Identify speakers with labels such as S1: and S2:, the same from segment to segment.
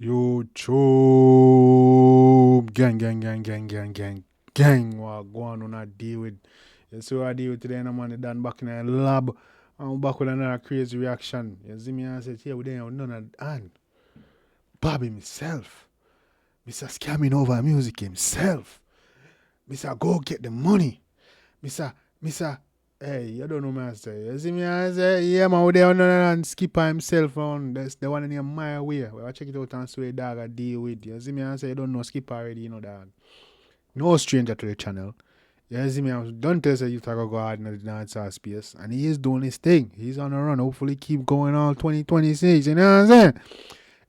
S1: YouTube gang what go on a deal with. You see what I deal with today and I'm on the done back in the lab. I'm back with another crazy reaction. You see me and I said, here we there none of and Bobby himself. Mr. Scamming over music himself. Mr. Go get the money. Mr. Hey, you don't know me I say. You see me I say, yeah man, we there and Skippa himself on. That's the one in your my way. Well, check it out and see dog I deal with. You see me I say, you don't know Skippa already, you know dog. No stranger to the channel. You see me, I don't tell you to go hard in the dancehall space. And he is doing his thing. He's on a run. Hopefully keep going all 2026. You know what I'm saying?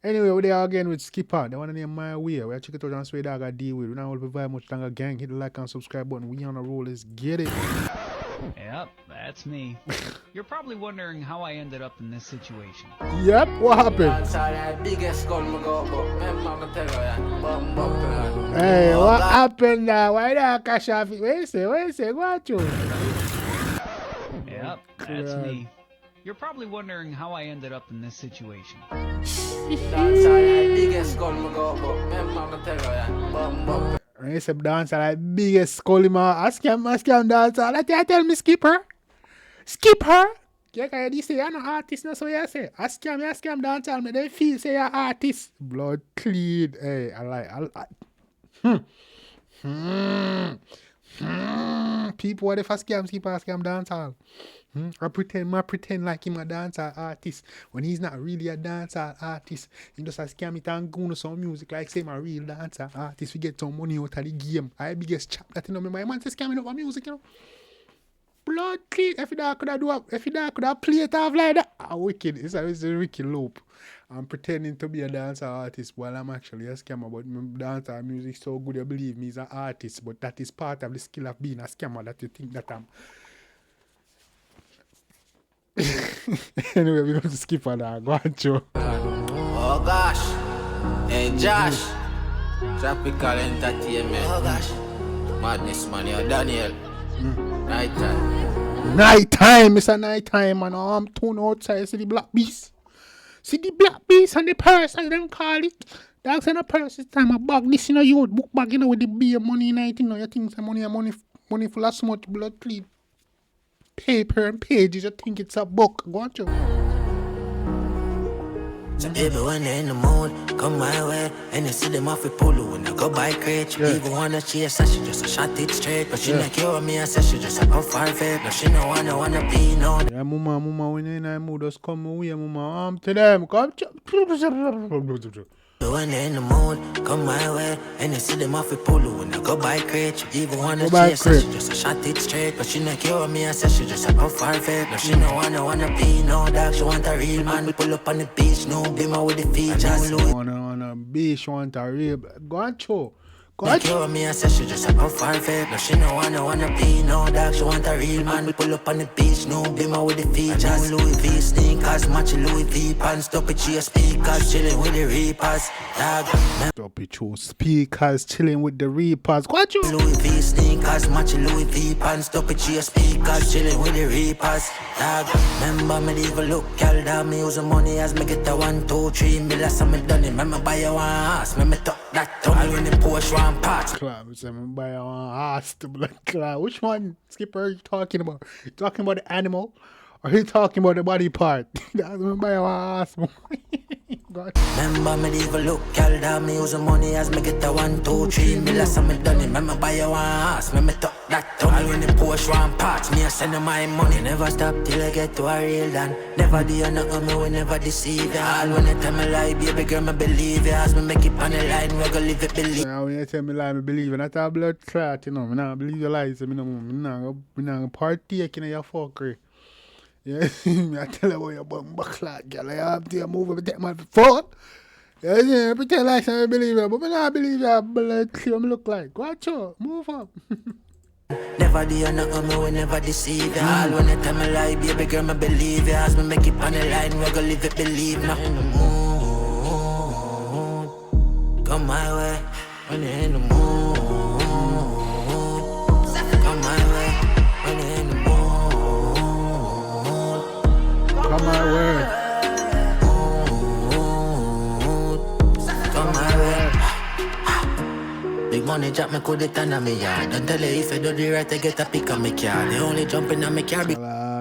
S1: Anyway, we're there again with Skippa. The one name My Way. We're check it out and see dog I deal with. We're not going to provide much longer gang. Hit the like and subscribe button. We on a roll. Let's get it.
S2: Yep, that's me. You're probably wondering how I ended up in this situation.
S1: Yep, what happened? Hey, what happened now? Why not cash off it? Wait a say, what you?
S2: Yep, that's me. You're probably wondering how I ended up in this situation.
S1: I used to dance like biggest skull in my ask him dance. That you tell me Skipper. Yeah, can you say you're not artist, no so you say. Ask him dance me they feel say you're artist. Blood clean. Hey, I like people what if I scam dance hall. I pretend like him a dancer artist when he's not really a dancer artist. He just a scam it and go to some music like say my real dancer artist. We get some money out of the game. I biggest chap that you know me. My man says scamming over music, you know. Blood clean. If you could have play it off like that. Wicked. It's a wicked loop. I'm pretending to be a dancer artist while I'm actually a scammer. But my dancer music so good you believe me is an artist. But that is part of the skill of being a scammer that you think that I'm. Anyway, we're going to skip on that. Go on, Joe.
S3: Oh gosh. Hey Josh. Tropical entertainment. Oh gosh. Madness man, you're Daniel.
S1: Nighttime, it's a nighttime, man. I'm turn outside, see the black beast. See the black beast and the purse, as them call it. Dogs and a purse this time. I bag this, you know, you book bag, you know, with the beer money in it, you know, you think some money full of smut, blood clean. Paper and pages, you think it's a book. Go on, Joe.
S3: So everyone in the mood, come my way. And you see them off with polo when I go by crate. Yeah. Even wanna chase her, she just a shot it straight. But she not cure me, I said she just a go far fake. No, she no wanna be no.
S1: Yeah, mama, when you're in that mood, just come away, mama. Arm to them, come.
S3: When they're in the mood, come my way. And you see them off with polo when I go by crate. Even wanna chase her, she just a shot it straight. But she not cure me, I said she just a go far fake. No, she no wanna be no dog, she want a real man. We pull up on the beach, no beamer with the features.
S1: Wanna be, she want a real. Go on, Joe.
S3: Cure me, I said she just a go far fake. No, she no wanna be no dog, she want a real man. We pull up on the beach, no beamer with the features. Louis V sneakers, match Louis V pants. Stop it, your speakers, chilling with the reapers. Dog,
S1: stop it, your speakers, chilling with the reapers. What you?
S3: Louis V sneakers, match Louis V pants. Stop it, your speakers, chilling with the reapers. Dog, remember me even look, girl, down me use the money as me get the 1, 2, 3 million. So me done it, remember buy your one ass. Me talk that tongue when the Porsche one parts.
S1: Club, so me buy one ass to black club. Which one, Skipper, are you talking about? You talking about the animal? Or are you talking about the body part? That's me buy one ass.
S3: Remember me even look, girl, down me use the money as me get the 1, 2, 3 million. So me done it, remember buy your one ass. Me talk that tongue when the Porsche one parts. Me a send them my money. Never stop till I get to a real done. Never do you nothing, me will never deceive you. All when you tell me lie, baby girl, me believe you. As me make it on the line, we go live it, believe.
S1: Now when you tell me lie, me believe you. Not a blood clot, you know. Me not believe your lies. Me not partake in your fuckery. Yeah, I tell you about your bum clot, girl. I have to move and take my phone. Yeah, pretend like I believe you, but me not believe you. Blood clear me look like. Watch out, move up.
S3: Never do you nothing, me will never deceive you. All when you tell me lie, baby girl, me believe you. As me make it on the line, we go live it, believe now. In the mood, come my way. When you're in the mood, come my way. When you're in the mood,
S1: come my way.
S3: money drop, me could it turn on me yard. Don't tell her if you do the right, I get a pick on me car. They only jumping on me car.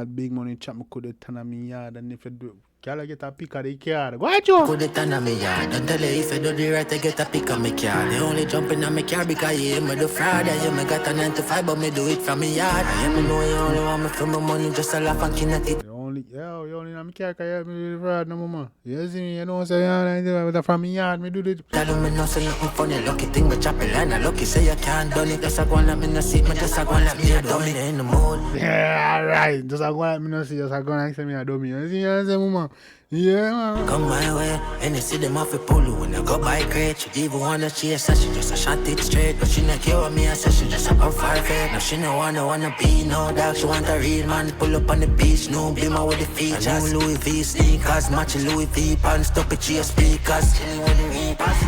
S1: Big money chap me could turn on me yard, and if you do, girl get a pick of the car. Go at you.
S3: Could it turn on me yard. Don't tell her if you do the right, I get a pick on me car. They only jumping on me car because you me the fraud. Yeah, me got a 9 to 5, but me do it from me yard. Yeah, me know you only want me for my money, just a laugh and kill it.
S1: You only know me car because you me do the fraud no more. You see me, you know say you from me yard, me do it.
S3: Tell me no say nothing funny, lucky thing me chop it line. Lucky say you can't done it, just a go and let me no see me, just a go and let me a dummy in the mood.
S1: Yeah, right. Just a go let me no see, just a go and say me a dummy. You see, you say mama. Yeah, man.
S3: Come my way, and you see them off a polo when I go by great. She even wanna chase her, she just a shot it straight. But she not care what me, I say she just a come far fake. Now she no wanna be no dog, she want a real man. Pull up on the beach, no blimmer with the features. I know Louis V sneakers, matching Louis V pants, stop it, cheer speakers. Chilling with the reapers.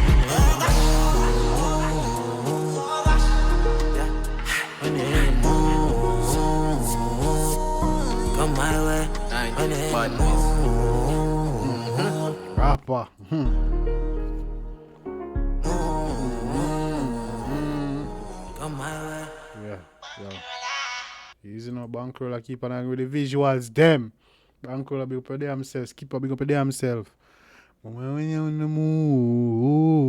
S3: Come my way,
S1: Rapper.
S3: Come my way.
S1: Yeah. Easy no bankroll keep on with the visuals, them. Bankroll big up for themselves, Skippa big up for themselves. When you're in the mood,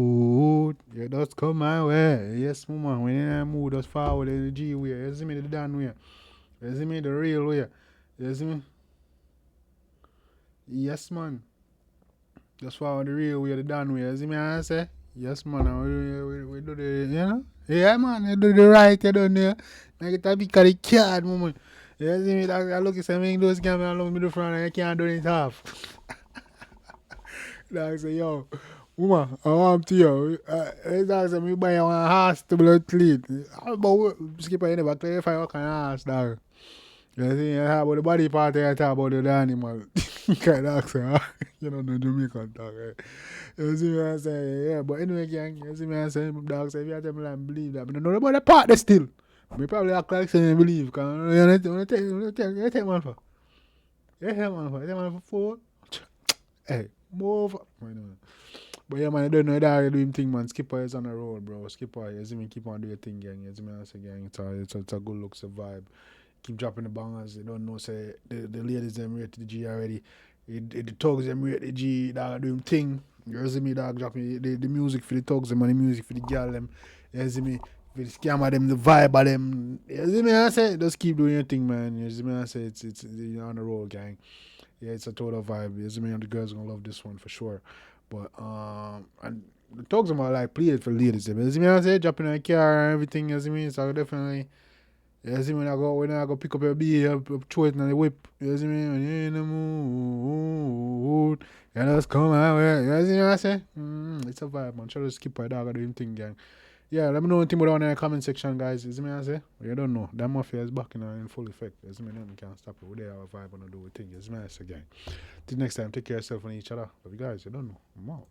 S1: you just come my way. Yes, mama. When you're in the mood, just forward in the G way. You see me the Dan way. You see me the real way. You see me? Yes, man. Just forward the real way, the Dan way. You see me I say? Yes, man. We do the, you know? Yeah, man. You do the right, you don't know. I get a big of the card, mama. You see me? I look at some those cameras, I love me the front, and I can't do it half. Dog say, yo, woman, I want to you. Dog say, me buy one horse to blood clean. But Skipper, you never clarify what kind of horse, dog. You see, I talk about the body part, I talk about the animal. Kind of say, you don't know Jamaican talk, right? You see me, I say, yeah, but anyway, gang, you see me, I say, dog say, if you tell me, I believe that. But I don't know about the part there still. Me probably act like saying believe, because you take man for. You take man for 4. Hey. Move. But yeah, man, I don't know that I do him thing, man. Skipper is on the road, bro. Skipper, you see me keep on doing your thing, gang. You see me, I say, gang, it's a good look, it's a vibe. Keep dropping the bangers. You don't know, say, the ladies, them rate the G already. The thugs, them rate the G, dog, do him thing. You see me, dog, dropping the music for the thugs, them, and the music for the girl, them. You see me, for the scammer, them, the vibe of them. You see me, I say, just keep doing your thing, man. You see me, I say, it's you're on the road, gang. Yeah, it's a total vibe. You see me, and the girls gonna love this one for sure. But and the talks about like play it for ladies. You see me, I say jumping in a car and everything. You see me, so definitely. You see me, when I go pick up your beer, throw it in the whip. You see me, when you're in the mood, you just come out. You see me, I say, it's a vibe, man. Try to skip my dog, do him thing, gang. Yeah, let me know anything down in the comment section, guys. You see me, I say? You don't know. That mafia is back in full effect. You see me, nothing can stop it. We there have a vibe and do a thing. You see me, I say, gang. Till next time, take care of yourself and each other. Love you guys. You don't know. I'm out.